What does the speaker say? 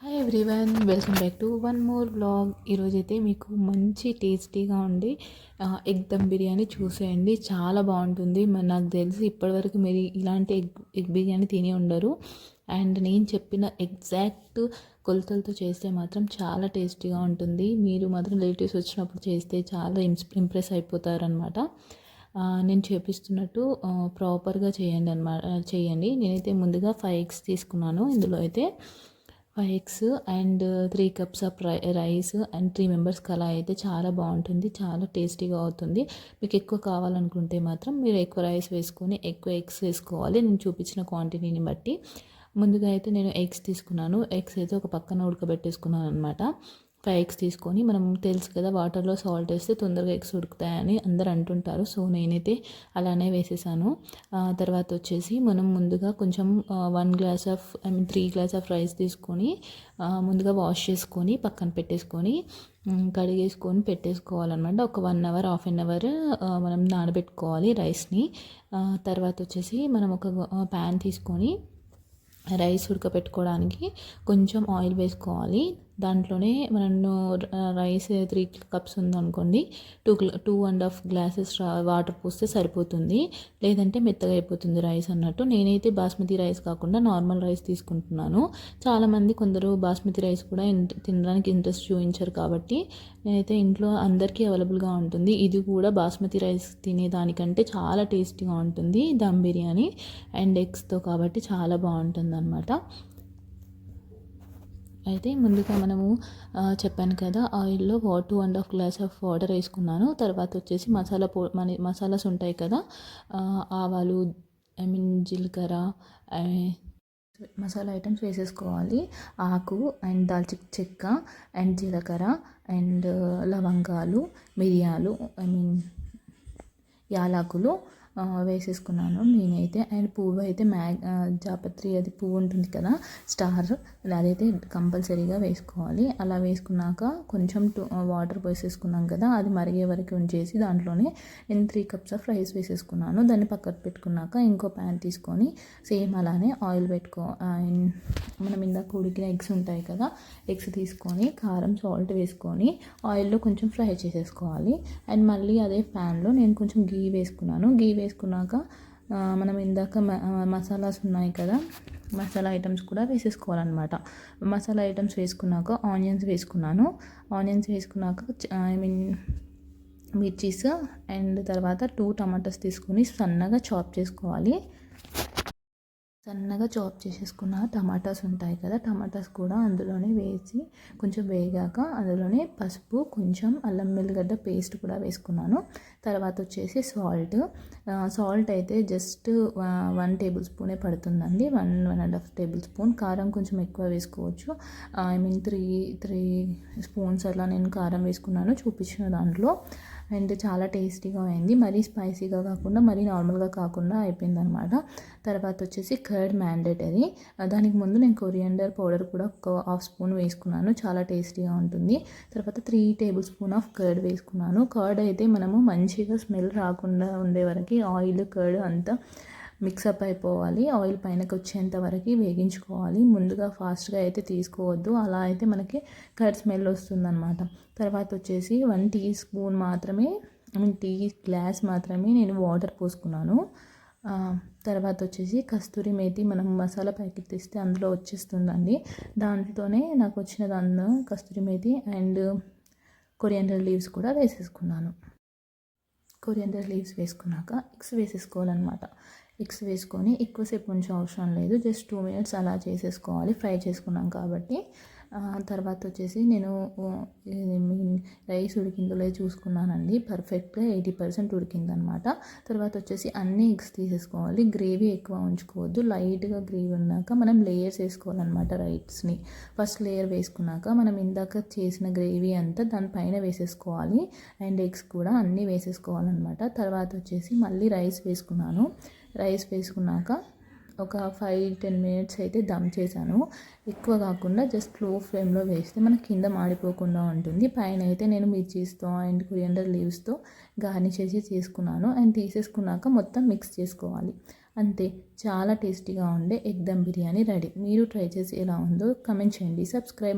Hi everyone, welcome back to one more blog. ఈరోజైతే మీకు మంచి టేస్టీగా ఉండి ఎగ్ దమ్ బిర్యానీ చూసేయండి. చాలా బాగుంటుంది. మరి నాకు తెలిసి ఇప్పటివరకు మీరు ఇలాంటి ఎగ్ బిర్యానీ తిని ఉండరు. అండ్ నేను చెప్పిన ఎగ్జాక్ట్ కొలతలతో చేస్తే మాత్రం చాలా టేస్టీగా ఉంటుంది. మీరు మాత్రం రిలేటివ్స్ వచ్చినప్పుడు చేస్తే చాలా ఇంప్రెస్ అయిపోతారనమాట. నేను చేపిస్తున్నట్టు ప్రాపర్గా చేయండి. నేనైతే ముందుగా 5 eggs తీసుకున్నాను. ఇందులో అయితే 5 eggs and 3 cups of rice and 3 మెంబర్స్కి అలా అయితే చాలా బాగుంటుంది. చాలా టేస్టీగా అవుతుంది. మీకు ఎక్కువ కావాలనుకుంటే మాత్రం మీరు ఎక్కువ రైస్ వేసుకొని ఎక్కువ ఎగ్స్ వేసుకోవాలి. నేను చూపించిన క్వాంటిటీని బట్టి. ముందుగా అయితే నేను ఎగ్స్ తీసుకున్నాను. ఎగ్స్ అయితే ఒక పక్కన ఉడకబెట్టేసుకున్నాను అనమాట. 5 eggs తీసుకొని, మనం తెలుసు కదా వాటర్లో సాల్ట్ వేస్తే తొందరగా ఎగ్స్ ఉడుకుతాయని అందరు అంటుంటారు. సో నేనైతే అలానే వేసేసాను. తర్వాత వచ్చేసి మనం ముందుగా కొంచెం 3 గ్లాస్ ఆఫ్ రైస్ తీసుకొని ముందుగా వాష్ చేసుకొని పక్కన పెట్టేసుకొని కడిగేసుకొని పెట్టేసుకోవాలన్నమాట. ఒక 1 hour, హాఫ్ అన్ అవర్ మనం నానబెట్టుకోవాలి రైస్ని. తర్వాత వచ్చేసి మనం ఒక ప్యాన్ తీసుకొని రైస్ ఉడకపెట్టుకోవడానికి కొంచెం ఆయిల్ వేసుకోవాలి. దాంట్లోనే మనం రైస్ 3 cups ఉందనుకోండి, 2.5 glasses వాటర్ పోస్తే సరిపోతుంది. లేదంటే మెత్తగా అయిపోతుంది రైస్ అన్నట్టు. నేనైతే బాస్మతి రైస్ కాకుండా నార్మల్ రైస్ తీసుకుంటున్నాను. చాలామంది కొందరు బాస్మతి రైస్ కూడా తినడానికి ఇంట్రెస్ట్ చూపించారు కాబట్టి నేనైతే ఇంట్లో అందరికీ అవైలబుల్గా ఉంటుంది. ఇది కూడా బాస్మతి రైస్ తినేదానికంటే చాలా టేస్టీగా ఉంటుంది దమ్ బిర్యానీ. అండ్ ఎగ్స్తో కాబట్టి చాలా బాగుంటుంది అన్నమాట. అయితే ముందుగా మనము చెప్పాను కదా, ఆయిల్లో 2.5 glass ఆఫ్ వాటర్ వేసుకున్నాను. తర్వాత వచ్చేసి మసాలాస్ ఉంటాయి కదా, ఆవాలు, జీలకర్ర, మసాలా ఐటమ్స్ వేసేసుకోవాలి. ఆకు అండ్ దాల్చిన చెక్క అండ్ జీలకర్ర అండ్ లవంగాలు, మిరియాలు, యాలకులు వేసేసుకున్నాను నేనైతే. అండ్ పువ్వు అయితే జాపత్రి, అది పువ్వు ఉంటుంది కదా, స్టార్, అదైతే కంపల్సరీగా వేసుకోవాలి. అలా వేసుకున్నాక కొంచెం వాటర్ పోసేసుకున్నాం కదా, అది మరిగే వరకు ఉంచేసి దాంట్లోనే నేను 3 cups ఆఫ్ రైస్ వేసేసుకున్నాను. దాన్ని పక్కకు పెట్టుకున్నాక ఇంకో ప్యాన్ తీసుకొని సేమ్ అలానే ఆయిల్ మనం ఇందాక ఉడికిన ఎగ్స్ ఉంటాయి కదా, ఎగ్స్ తీసుకొని కారం, సాల్ట్ వేసుకొని ఆయిల్లో కొంచెం ఫ్రై చేసేసుకోవాలి. అండ్ మళ్ళీ అదే ప్యాన్లో నేను కొంచెం గీ వేసుకున్నాను. గీ వేసుకున్నాక మనం ఇందాక మసాలాస్ ఉన్నాయి కదా, మసాలా ఐటమ్స్ కూడా వేసేసుకోవాలన్నమాట. మసాలా ఐటమ్స్ వేసుకున్నాక ఆనియన్స్ వేసుకున్నాను. ఆనియన్స్ వేసుకున్నాక మిర్చీస్ అండ్ తర్వాత 2 tomatoes తీసుకొని సన్నగా చాప్ చేసుకోవాలి. సన్నగా చాప్ చేసేసుకున్న టమాటాస్ ఉంటాయి కదా, టమాటాస్ కూడా అందులోనే వేసి కొంచెం వేగాక అందులోనే పసుపు, కొంచెం అల్లం వెల్లిగడ్డ పేస్ట్ కూడా వేసుకున్నాను. తర్వాత వచ్చేసి సాల్ట్ అయితే జస్ట్ 1 tablespoon పడుతుందండి. 1.5 tablespoon. కారం కొంచెం ఎక్కువ వేసుకోవచ్చు. 3 spoons అలా నేను కారం వేసుకున్నాను చూపించిన దాంట్లో. అండ్ చాలా టేస్టీగా అయింది. మరీ స్పైసీగా కాకుండా మరీ నార్మల్గా కాకుండా అయిపోయింది అనమాట. తర్వాత వచ్చేసి కర్డ్ మ్యాండేటరీ. దానికి ముందు నేను కొరియాండర్ పౌడర్ కూడా ఒక 1/2 spoon వేసుకున్నాను. చాలా టేస్టీగా ఉంటుంది. తర్వాత 3 tablespoon ఆఫ్ కర్డ్ వేసుకున్నాను. కర్డ్ అయితే మనము మంచిగా స్మెల్ రాకుండా ఉండే వరకు ఆయిల్, కర్డ్ అంతా మిక్సప్ అయిపోవాలి. ఆయిల్ పైనకి వచ్చేంత వరకు వేగించుకోవాలి. ముందుగా ఫాస్ట్గా అయితే తీసుకోవద్దు, అలా అయితే మనకి కర్డ్ స్మెల్ వస్తుందన్నమాట. తర్వాత వచ్చేసి 1 teaspoon మాత్రమే, టీ గ్లాస్ మాత్రమే నేను వాటర్ పోసుకున్నాను. తర్వాత వచ్చేసి కస్తూరి మేతి, మనం మసాలా ప్యాకెట్ తీస్తే అందులో వచ్చేస్తుందండి. దాంట్లోనే నాకు వచ్చిన దాన్ని కస్తూరి మేతి అండ్ కొరియాండర్ లీవ్స్ కూడా వేసేసుకున్నాను. కొరియాండర్ లీవ్స్ వేసుకున్నాక ఎగ్స్ వేసేసుకోవాలన్నమాట. ఎగ్స్ వేసుకొని ఎక్కువసేపు ఉంచే అవసరం లేదు, జస్ట్ 2 minutes అలా చేసేసుకోవాలి, ఫ్రై చేసుకున్నాం కాబట్టి. తర్వాత వచ్చేసి నేను రైస్ ఉడికిందో లేదో చూసుకున్నానండి. పర్ఫెక్ట్గా 80% ఉడికిందనమాట. తర్వాత వచ్చేసి అన్ని ఎగ్స్ తీసేసుకోవాలి. గ్రేవీ ఎక్కువ ఉంచుకోవద్దు, లైట్గా గ్రేవీ ఉన్నాక మనం లేయర్స్ వేసుకోవాలన్నమాట రైస్ని. ఫస్ట్ లేయర్ వేసుకున్నాక మనం ఇందాక చేసిన గ్రేవీ అంతా దానిపైన వేసేసుకోవాలి. అండ్ ఎగ్స్ కూడా అన్నీ వేసేసుకోవాలన్నమాట. తర్వాత వచ్చేసి మళ్ళీ రైస్ వేసుకున్నాను. రైస్ వేసుకున్నాక ఒక 5-10 minutes అయితే దమ్ చేశాను. ఎక్కువ కాకుండా జస్ట్ లో ఫ్లేమ్లో వేస్తే మనకి కింద మాడిపోకుండా ఉంటుంది. పైన అయితే నేను మిర్చీస్తో అండ్ కొరియాండర్ లీవ్స్తో గార్నిష్ చేసి తీసుకున్నాను. అండ్ తీసేసుకున్నాక మొత్తం మిక్స్ చేసుకోవాలి. అంతే, చాలా టేస్టీగా ఉండే ఎగ్ దమ్ బిర్యానీ రెడీ. మీరు ట్రై చేసి ఎలా ఉందో కమెంట్ చేయండి. సబ్స్క్రైబ్